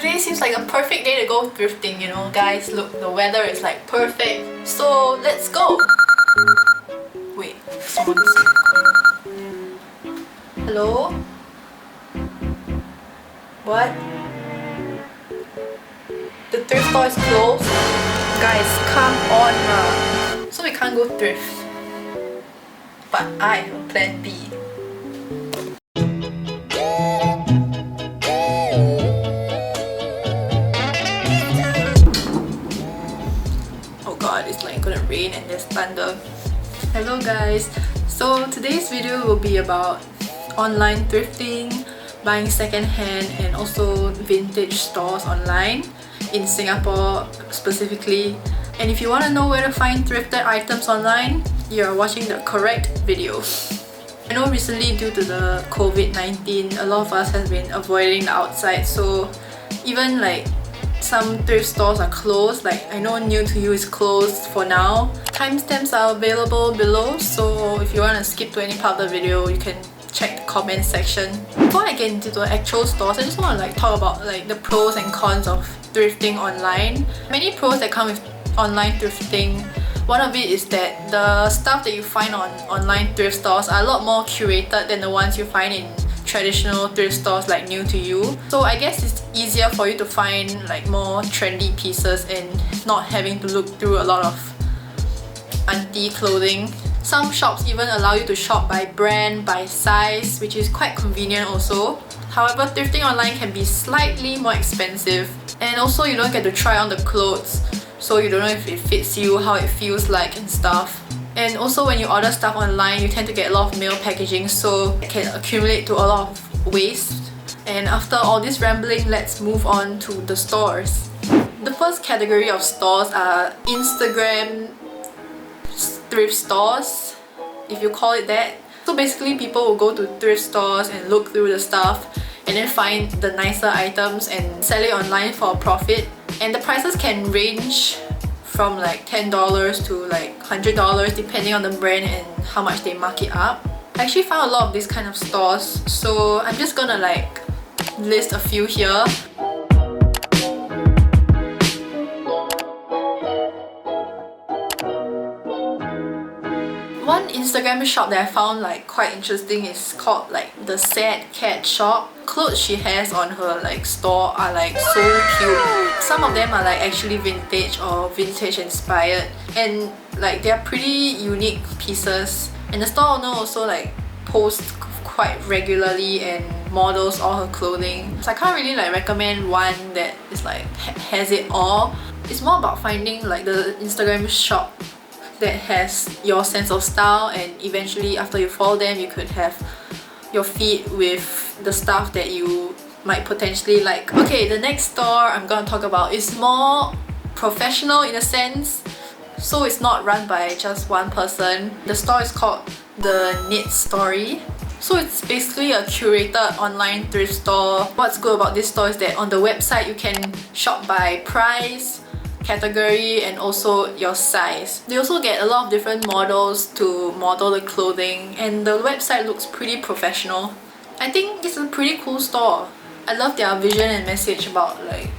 Today seems like a perfect day to go thrifting, you know, guys. Look, the weather is like perfect. So let's go! Wait, someone's... Hello? What? The thrift store is closed? Guys, come on now. So we can't go thrift. But I have a plan B. Oh god, it's like gonna rain and there's thunder. Hello guys. So today's video will be about online thrifting, buying secondhand and also vintage stores online in Singapore specifically. And if you want to know where to find thrifted items online, you're watching the correct video. I know recently due to the COVID-19, a lot of us have been avoiding the outside, so even like some thrift stores are closed. Like I know New to You is closed for now. Timestamps are available below, so if you want to skip to any part of the video, you can check the comment section. Before I get into the actual stores, I just want to like talk about like the pros and cons of thrifting online. Many pros that come with online thrifting. One of it is that the stuff that you find on online thrift stores are a lot more curated than the ones you find in traditional thrift stores like New to You. So I guess it's easier for you to find like more trendy pieces and not having to look through a lot of auntie clothing. Some shops even allow you to shop by brand, by size, which is quite convenient also. However, thrifting online can be slightly more expensive, and also you don't get to try on the clothes, so you don't know if it fits you, how it feels like and stuff. And also when you order stuff online, you tend to get a lot of mail packaging, so it can accumulate to a lot of waste. And after all this rambling, let's move on to the stores. The first category of stores are Instagram thrift stores, if you call it that. So basically people will go to thrift stores and look through the stuff and then find the nicer items and sell it online for a profit. And the prices can range from like $10 to like $100 depending on the brand and how much they mark it up. I actually found a lot of these kind of stores, so I'm just gonna like list a few here. One Instagram shop that I found like quite interesting is called like the Sad Cat shop. Clothes she has on her like store are like so cute. Some of them are like actually vintage or vintage inspired, and like they're pretty unique pieces. And the store owner also like posts quite regularly and models all her clothing. So I can't really like recommend one that is like has it all. It's more about finding like the Instagram shop that has your sense of style, and eventually after you follow them you could have your feet with the stuff that you might potentially like. Okay, the next store I'm gonna talk about is more professional in a sense, so it's not run by just one person. The store is called The Knit Story. So it's basically a curated online thrift store. What's good about this store is that on the website you can shop by price, category and also your size. They also get a lot of different models to model the clothing, and the website looks pretty professional. I think it's a pretty cool store. I love their vision and message about like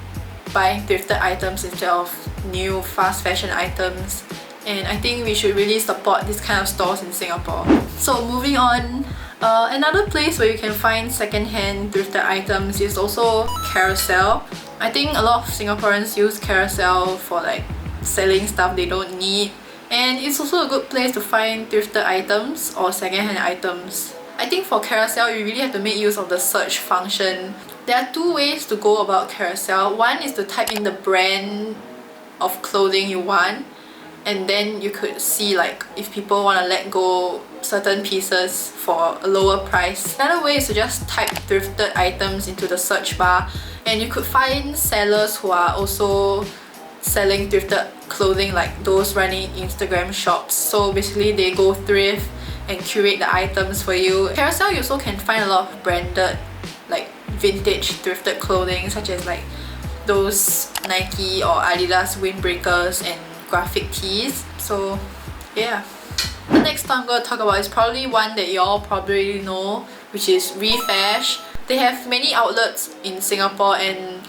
buying thrifted items instead of new fast fashion items, and I think we should really support this kind of stores in Singapore. So moving on, another place where you can find secondhand thrifted items is also Carousell. I think a lot of Singaporeans use Carousell for like selling stuff they don't need, and it's also a good place to find thrifted items or secondhand items. I think for Carousell you really have to make use of the search function. There are two ways to go about Carousell. One is to type in the brand of clothing you want, and then you could see like if people want to let go certain pieces for a lower price. Another way is to just type thrifted items into the search bar, and you could find sellers who are also selling thrifted clothing, like those running Instagram shops. So basically they go thrift and curate the items for you. Carousell, you also can find a lot of branded like vintage thrifted clothing, such as like those Nike or Adidas windbreakers and graphic tees. So yeah. The next one I'm going to talk about is probably one that you all probably know, which is Refash. They have many outlets in Singapore, and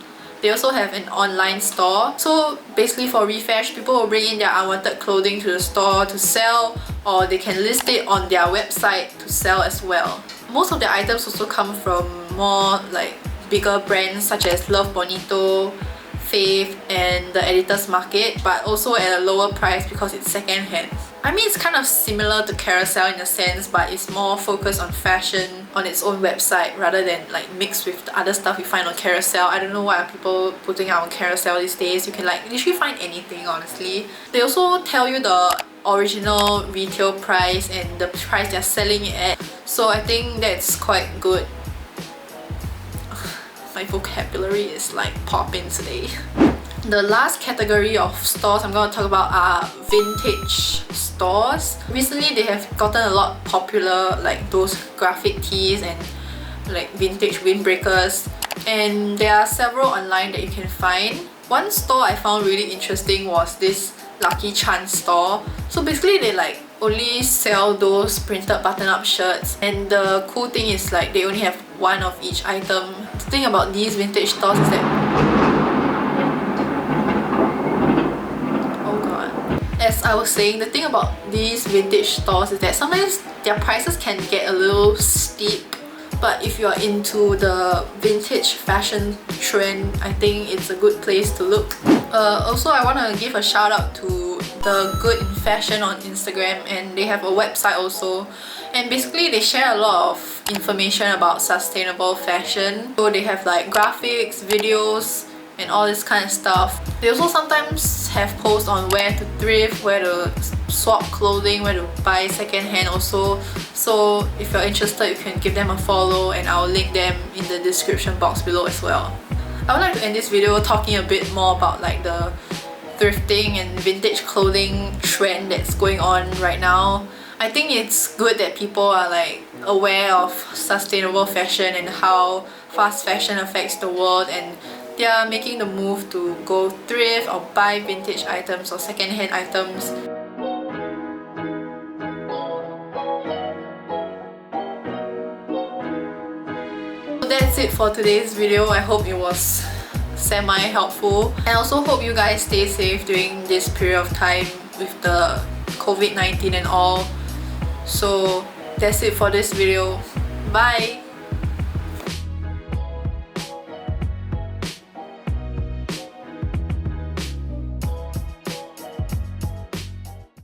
They also have an online store. So basically for refash, people will bring in their unwanted clothing to the store to sell, or they can list it on their website to sell as well. Most of the items also come from more like bigger brands such as Love Bonito, Faith, and the Editor's Market, but also at a lower price because it's second-hand. I mean, it's kind of similar to Carousell in a sense, but it's more focused on fashion on its own website rather than like mixed with the other stuff you find on Carousell. I don't know why are people putting out on Carousell these days. You can like literally find anything, honestly. They also tell you the original retail price and the price they're selling it at. So I think that's quite good. My vocabulary is like popping today. The last category of stores I'm going to talk about are vintage stores. Recently they have gotten a lot popular, like those graphic tees and like vintage windbreakers, and there are several online that you can find. One store I found really interesting was this Lucky Chance store. So basically they like only sell those printed button-up shirts, and the cool thing is like they only have one of each item. The thing about these vintage stores is that as I was saying, the thing about these vintage stores is that sometimes their prices can get a little steep, but if you're into the vintage fashion trend, I think it's a good place to look. Also, I want to give a shout out to the Good in Fashion on Instagram, and they have a website also, and basically they share a lot of information about sustainable fashion. So they have like graphics, videos, and all this kind of stuff. They also sometimes have posts on where to thrift, where to swap clothing, where to buy second-hand also. So if you're interested, you can give them a follow, and I'll link them in the description box below as well. I would like to end this video talking a bit more about like the thrifting and vintage clothing trend that's going on right now. I think it's good that people are like aware of sustainable fashion and how fast fashion affects the world, and they are making the move to go thrift or buy vintage items or second-hand items. So that's it for today's video. I hope it was semi-helpful, and I also hope you guys stay safe during this period of time with the COVID-19 and all. So that's it for this video. Bye!